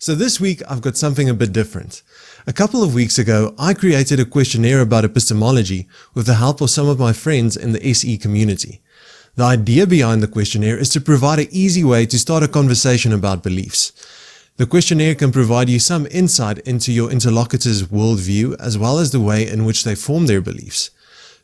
So this week I've got something a bit different. A couple of weeks ago, I created a questionnaire about epistemology with the help of some of my friends in the SE community. The idea behind the questionnaire is to provide an easy way to start a conversation about beliefs. The questionnaire can provide you some insight into your interlocutor's worldview as well as the way in which they form their beliefs.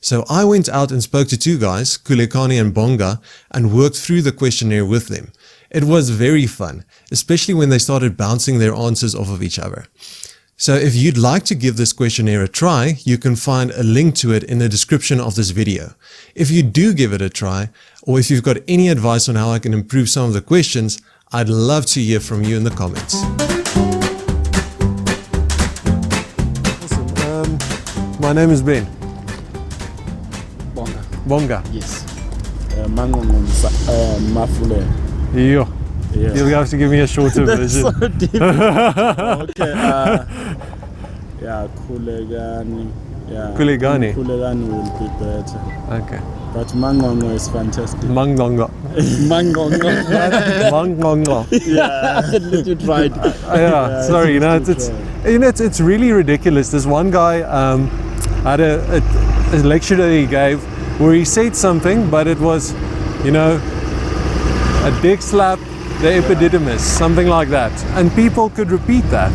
So I went out and spoke to two guys, Khulekani and Bonga, and worked through the questionnaire with them. It was very fun, especially when they started bouncing their answers off of each other. So if you'd like to give this questionnaire a try, you can find a link to it in the description of this video. If you do give it a try, or if you've got any advice on how I can improve some of the questions, I'd love to hear from you in the comments. Awesome. My name is Ben. Bonga. Bonga. Yes. Mafule. Yeah. You'll have to give me a shorter version. So difficult. Okay. Khulekani. Yeah. Khulekani. Khulekani will be better. Okay. But Mangongo is fantastic. Mangongo. Mangongo. Mangongo. Yeah. Let you try it. Yeah. Sorry. It's really ridiculous. This one guy had a lecture that he gave where he said something, but it was, a dick slap the epididymis, something like that. And people could repeat that.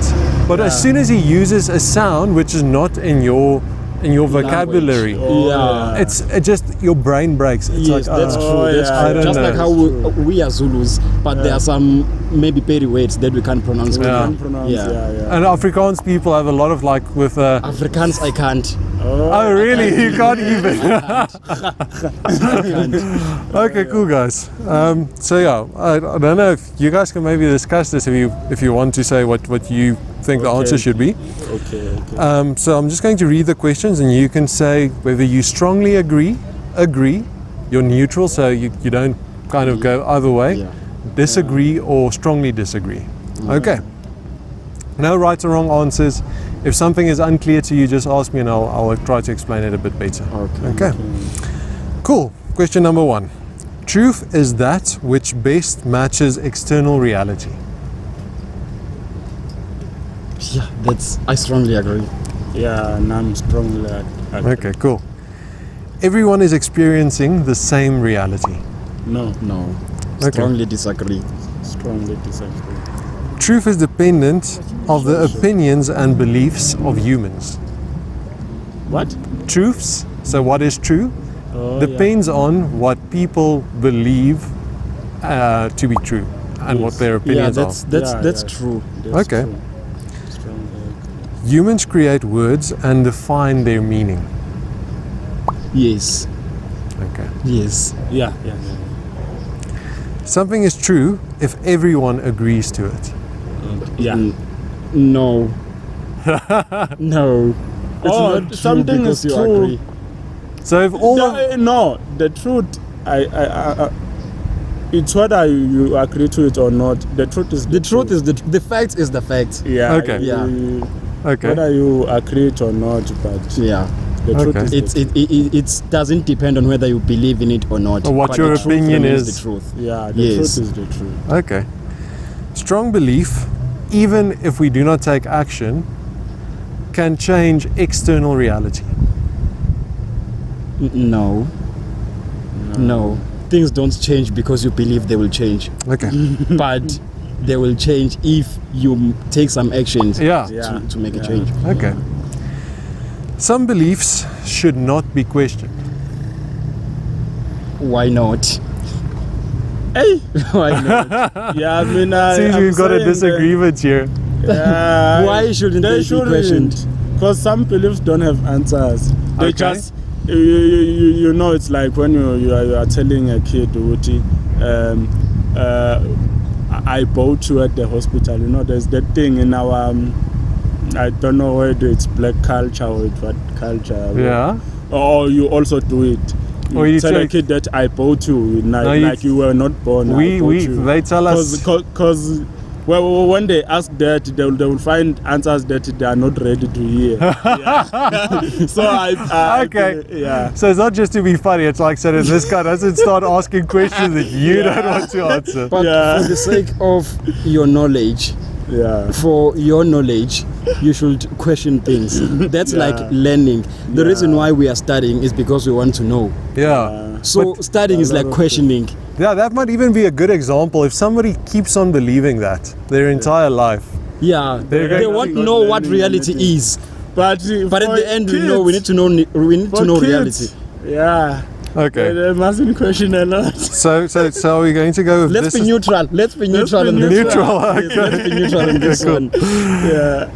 But as soon as he uses a sound which is not in your vocabulary, it's just your brain breaks. It's yes, like, that's true. That's true. I don't Just know. like how we are Zulus, but there are some maybe petty words that we can't pronounce. Yeah. And Afrikaans people have a lot of with Afrikaans, I can't. Oh really? You can't even. Okay, cool guys. So yeah, I don't know if you guys can maybe discuss this if you want to say what you think the answer should be. Okay. So I'm just going to read the questions and you can say whether you strongly agree, you're neutral, so you don't kind of go either way, disagree or strongly disagree. Okay. No right or wrong answers. If something is unclear to you, just ask me and I'll try to explain it a bit better. Okay. Cool. Question number 1. Truth is that which best matches external reality. Yeah, I strongly agree. Yeah, and I'm strongly agree. Okay, cool. Everyone is experiencing the same reality. No. Okay. Strongly disagree. Strongly disagree. Truth is dependent of the opinions and beliefs of humans. What? Truths, so what is true, depends on what people believe to be true and what their opinions are. That's true. That's Okay. true. Strongly agree. Humans create words and define their meaning. Yes. Okay. Yes. Yeah. Something is true if everyone agrees to it. Yeah. No. No. It's not true something because is you true. agree. So if all of, No, the truth, it's whether you agree to it or not. The truth is The fact is the fact. Yeah. Okay. Yeah. okay, Whether you agree it or not, but Yeah. the truth Okay. is It doesn't depend on whether you believe in it or not. Or what but your the truth opinion remains is. the truth. yeah, the Yes. truth is the truth. okay. Strong belief, even if we do not take action, can change external reality. No. Things don't change because you believe they will change, Okay. but they will change if you take some actions Yeah. to make a change. Okay. Some beliefs should not be questioned. Why not? Hey, Why not? yeah, I mean, Seems we've got a disagreement here. Why shouldn't they be questioned? Because some beliefs don't have answers. They Okay. just, it's like when you are telling a kid, I bought you at the hospital. There's that thing in our, I don't know whether it's black culture or it's what culture. Yeah. Or you also do it. Or you tell a take- kid that I bought you, like you were not born. They tell us. Because when they ask that, they will find answers that they are not ready to hear. Yeah. So Okay. Yeah. So it's not just to be funny, it's like so that this guy doesn't start asking questions that you don't want to answer. But Yeah. for the sake of your knowledge, Yeah. For your knowledge, you should question things. That's like learning. The reason why we are studying is because we want to know. Yeah. So studying is like questioning. Yeah, that might even be a good example. If somebody keeps on believing that their entire life. Yeah, they won't know what reality is. But at the end, kids, we need to know reality. Yeah. Okay. They mustn't question a lot. So are we going to go with Let's this? be neutral. Let's be neutral on this neutral, one. okay. Yes, let's be neutral on this one. Yeah.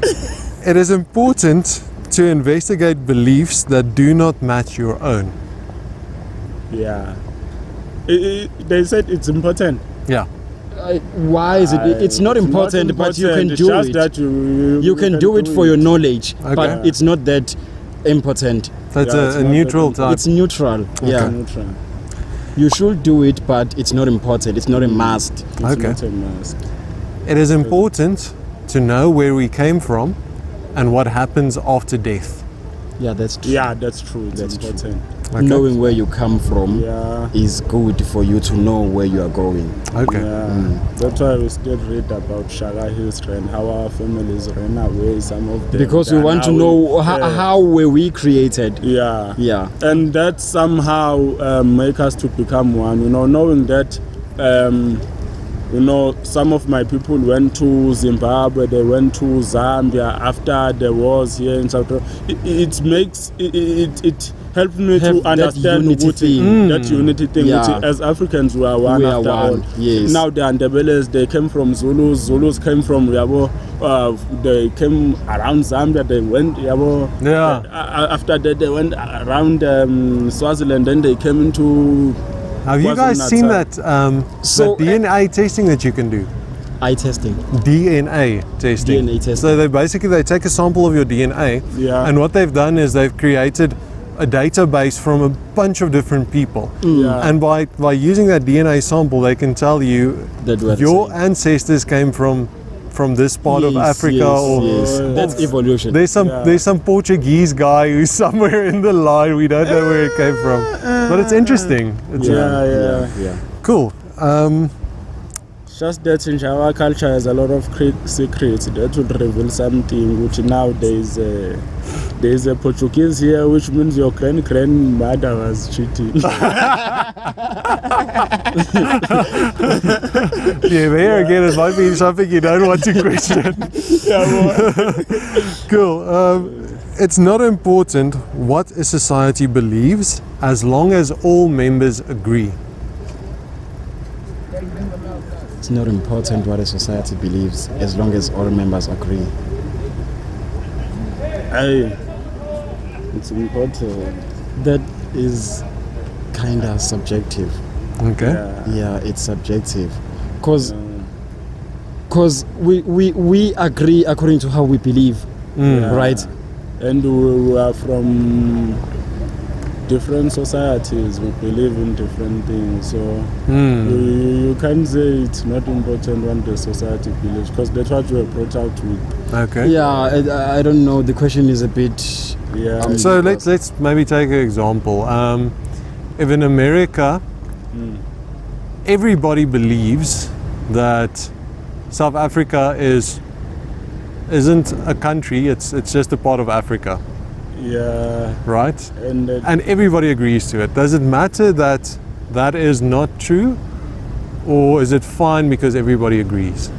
It is important to investigate beliefs that do not match your own. Yeah. They said it's important. Yeah. Why is it? It's not important, but you can It's do just it. that You can do it for your knowledge, but it's not that important. So it's Yeah, it's a not neutral that type. It's neutral. Yeah, Neutral. you should do it, but it's not important. It's not a must. It's Okay. not a must. It is important to know where we came from and what happens after death. Yeah, that's true. Yeah, that's true. It's That's true. important. Okay. Knowing where you come from Yeah. is good for you to know where you are going. Okay. Yeah. That's why we still read about Shaka history and how our families ran away. Some of them. Because we and want to how know how were we created. Yeah. Yeah. And that somehow make us to become one. You know, knowing that. You know, some of my people went to Zimbabwe, they went to Zambia after the wars here in South Africa. It makes it helped me Have to that understand unity thing. that unity thing. Yeah. Which as Africans we are one We are after one, all. yes. Now the Andebeles, they came from Zulus. Zulus came from Yabo. They came around Zambia. They went Yabo. Yeah. After that, they went around Swaziland. Then they came into. Have you guys seen that So, that DNA testing that you can do? Eye testing. DNA testing. DNA testing. So they take a sample of your DNA, Yeah. and what they've done is they've created a database from a bunch of different people. Yeah. And by using that DNA sample, they can tell you That we're the your same. ancestors came from this part of Africa, or yes. That's evolution. there's some Portuguese guy who's somewhere in the line. We don't know where it came from, but it's interesting. It's Yeah. cool. Just that in our culture has a lot of secrets that would reveal something. Which now there is a Portuguese here, which means your grandmother was cheating. Yeah, there again, it might be something you don't want to question. Cool. It's not important what a society believes as long as all members agree. It's not important what a society believes as long as all members agree. It's important. That is kind of subjective. Okay. Yeah, it's subjective. Because we agree according to how we believe, right? And we are from different societies. We believe in different things. So you can't say it's not important what the society believes, because that's what we were brought out with. Okay. Yeah, I don't know. The question is a bit. Yeah. So let's maybe take an example. If in America, everybody believes that South Africa isn't a country; it's just a part of Africa, Yeah. right? And And everybody agrees to it. Does it matter that that is not true, or is it fine because everybody agrees?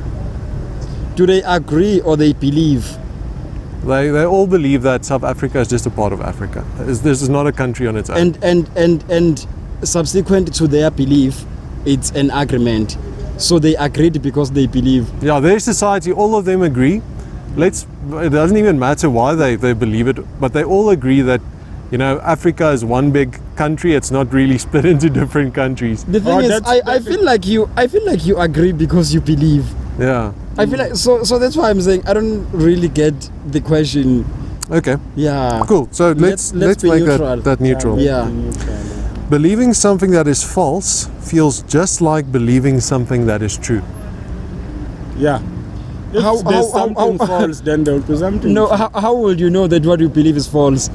Do they agree or they believe? They all believe that South Africa is just a part of Africa. This is not a country on its own. And subsequent to their belief, it's an agreement. So they agreed because they believe. Yeah, their society, all of them agree. It doesn't even matter why they believe it, but they all agree that, Africa is one big country. It's not really split into different countries. The thing is, I feel like you agree because you believe. Yeah. I feel like so that's why I'm saying I don't really get the question. Okay. Yeah. Cool. So let's be make neutral. that neutral. Yeah. Believing something that is false feels just like believing something that is true. Yeah. If How- there's how- something how- false, then there will be something. No, how will you know that what you believe is false?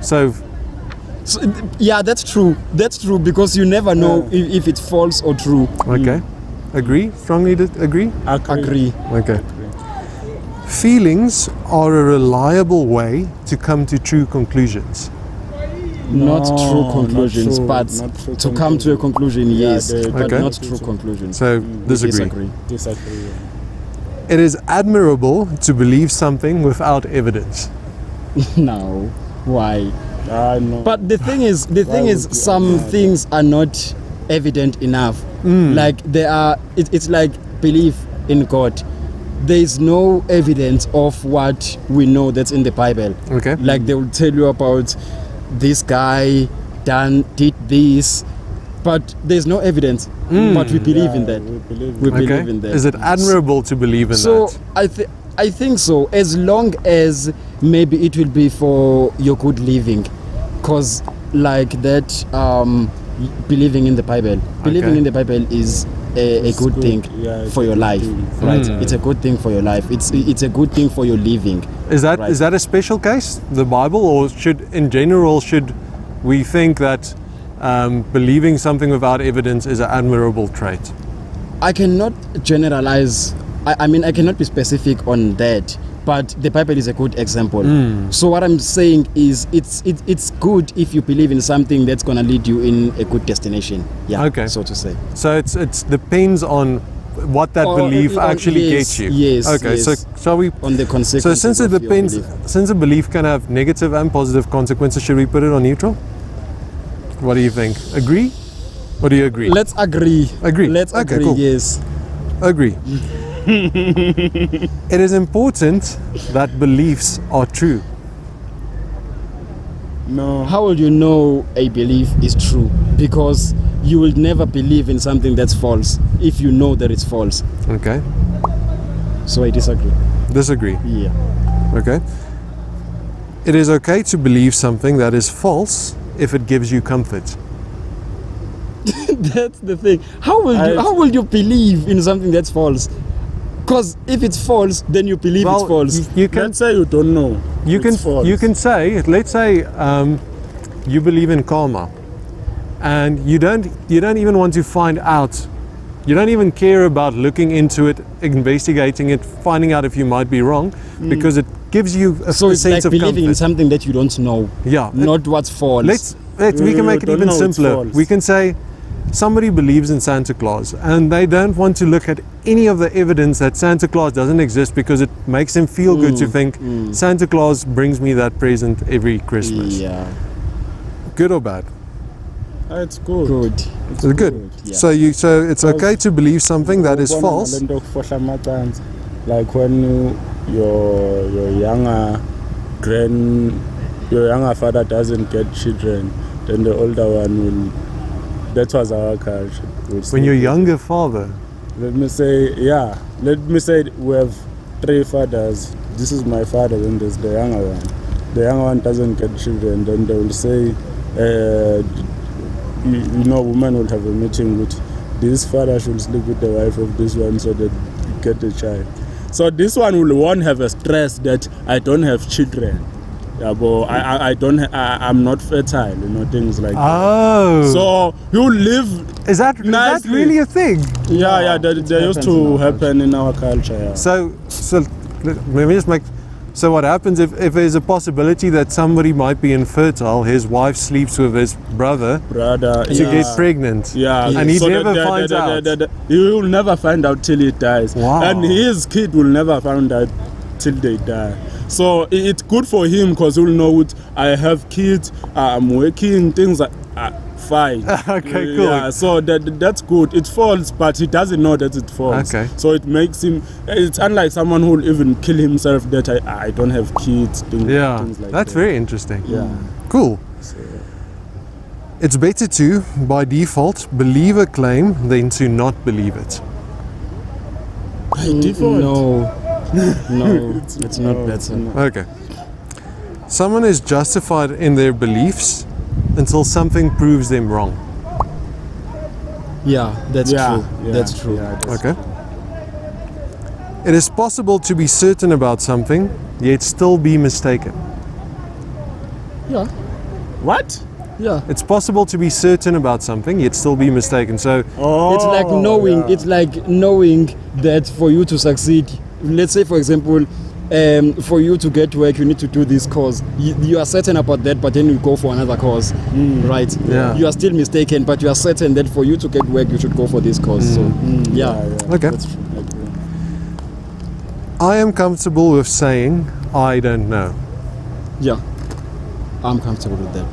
So Yeah, that's true. That's true because you never know if it's false or true. okay. Agree? Strongly agree? Agree. Okay. Feelings are a reliable way to come to true conclusions. Not No, true not conclusions, true, but not true to come to a conclusion, yes, but Okay. not true conclusions. So, disagree. Disagree. It is admirable to believe something without evidence. No, why? No. But the thing is, would you some admire things are not evident enough. Like they are. It's like belief in God. There is no evidence of what we know that's in the Bible. Okay. Like they will tell you about this guy did this, but there's no evidence. But we believe in that. We believe We in believe Okay. in that. Is it admirable to believe in So that? I think so, as long as maybe it will be for your good living, cause like that believing in the Bible, believing in the Bible is a good thing it's for a your good life, thing. right? It's a good thing for your life. It's a good thing for your living. Is that Right. a special case, the Bible, or should we think that believing something without evidence is an admirable trait? I cannot generalize. I mean, I cannot be specific on that, but the Bible is a good example. So what I'm saying is, it's good if you believe in something that's gonna lead you in a good destination. Yeah. Okay. So to say. So it depends on what that belief actually yes, gets you. yes, Okay. yes. So shall we? On the So consequences. since it of your depends, belief. since a belief can have negative and positive consequences, should we put it on neutral? What do you think? Agree? Or do you agree? Let's agree. Agree. Let's Okay, agree. cool. Yes. Agree. It is important that beliefs are true. No. How will you know a belief is true? Because you will never believe in something that's false if you know that it's false. Okay. So I disagree. Disagree. Yeah. Okay. It is okay to believe something that is false if it gives you comfort. That's the thing. How will you believe in something that's false? Because if it's false, then you believe it's false. You can Let's say you don't know. you can It's false. you can say, let's say you believe in karma, and you don't even want to find out. You don't even care about looking into it, investigating it, finding out if you might be wrong, because it gives you a So it's sense like of believing in comfort. something that you don't know, Yeah. not what's false. We can make it don't even know it's simpler. false. We can say somebody believes in Santa Claus and they don't want to look at any of the evidence that Santa Claus doesn't exist because it makes them feel good to think Santa Claus brings me that present every Christmas. Yeah. Good or bad? It's good. Good. It's good. Yeah. So it's okay to believe something that is false. Like when your younger father doesn't get children, then the older one will. That was our culture. When your younger father. Let me say we have 3 fathers. This is my father, then there's the younger one. The younger one doesn't get children, then they will say, women will have a meeting with this father should sleep with the wife of this one so that you get a child. So this one won't have a stress that I don't have children. Yeah, but I'm not fertile, things like that. Oh. So you live. Is that nicely. really a thing? Yeah, they used to happen in our culture. Yeah. So let me just make. So what happens if there's a possibility that somebody might be infertile, his wife sleeps with his brother Brother, to get pregnant. Yeah, And he so never finds out. He will never find out till he dies. Wow. And his kid will never find out till they die. So it's good for him because he'll know what I have kids, I'm working, things are fine. Okay, cool. Yeah, so that's good. It's false, but he doesn't know that it's false. Okay. So it makes him. It's unlike someone who will even kill himself that I don't have kids. Things like that's that. very interesting. Yeah. Cool. It's better to, by default, believe a claim than to not believe it. By default. No, it's not better. Okay. Someone is justified in their beliefs until something proves them wrong. Yeah, that's true. Yeah, That's true. yeah, that's Okay. It is possible to be certain about something, yet still be mistaken. Yeah. What? Yeah. It's possible to be certain about something, yet still be mistaken. So, Oh, It's like knowing. yeah. It's like knowing that for you to succeed, let's say for example, for you to get work, you need to do this course. You are certain about that, but then you go for another course, right? Yeah. You are still mistaken, but you are certain that for you to get work, you should go for this course. So, yeah. okay. That's true. I am comfortable with saying I don't know. Yeah. I'm comfortable with that.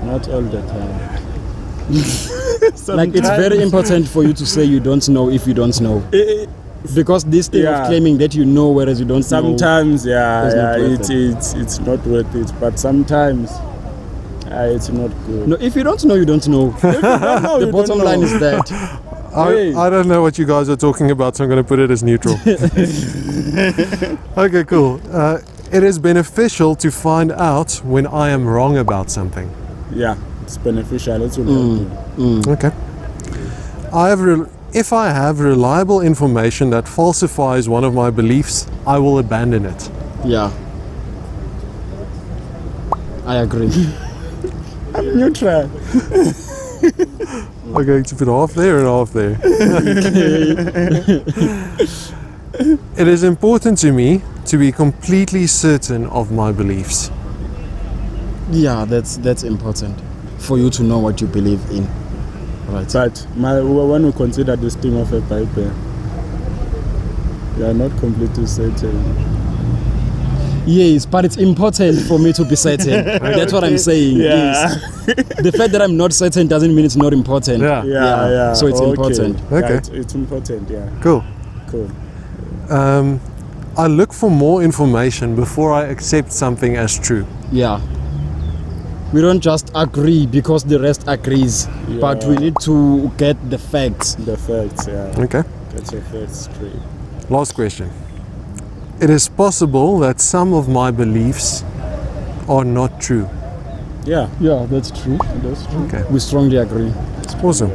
Not all the time. Like it's very important for you to say you don't know if you don't know, because this thing Yeah. of claiming that you know whereas you don't know. Sometimes, It's not worth it's not worth it. But sometimes, it's not good. No, if you don't know, you don't know. No, The you bottom don't line know. is that. Hey. I don't know what you guys are talking about, so I'm going to put it as neutral. Okay, cool. It is beneficial to find out when I am wrong about something. Yeah, it's beneficial. It will help you. Okay. If I have reliable information that falsifies one of my beliefs, I will abandon it. Yeah. I agree. I'm neutral. I'm going to put half there and half there. It is important to me to be completely certain of my beliefs. Yeah, that's important for you to know what you believe in. Right. But when we consider this thing of a Bible, we are not completely certain. Yes, but it's important for me to be certain. That's what I'm saying. Yeah. Yes. The fact that I'm not certain doesn't mean it's not important. Yeah. Yeah. So it's Okay. important. Yeah, Okay. it's important. Yeah. Cool. Cool. I look for more information before I accept something as true. Yeah. We don't just agree because the rest agrees, but we need to get the facts. The facts. Yeah. Okay. Get your facts straight. Last question. It is possible that some of my beliefs are not true. Yeah. Yeah, that's true. That's true. Okay. We strongly agree. Awesome.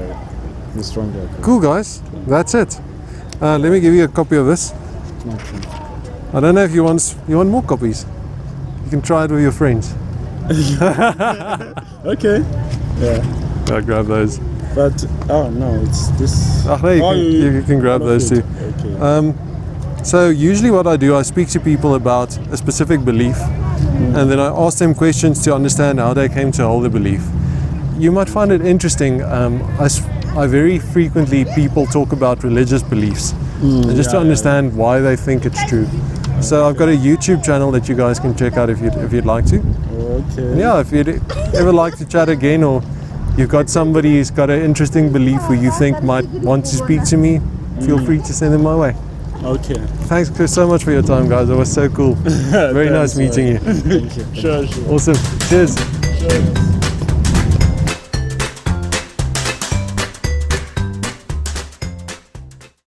We strongly agree. Cool, guys. That's it. Let me give you a copy of this. I don't know if you want more copies. You can try it with your friends. Okay. Yeah. I'll grab those. But no, it's this. Oh, no, you can grab all of those it. too. Okay. So usually what I do, I speak to people about a specific belief, and then I ask them questions to understand how they came to hold the belief. You might find it interesting. I very frequently people talk about religious beliefs, and just to understand why they think it's true. So I've got a YouTube channel that you guys can check out if you'd like to. Okay. And yeah, if you'd ever like to chat again, or you've got somebody who's got an interesting belief who you think might want to speak to me, feel free to send them my way. Okay. Thanks so much for your time, guys. It was so cool. Very nice meeting you. Sure. Awesome. Cheers. Sure.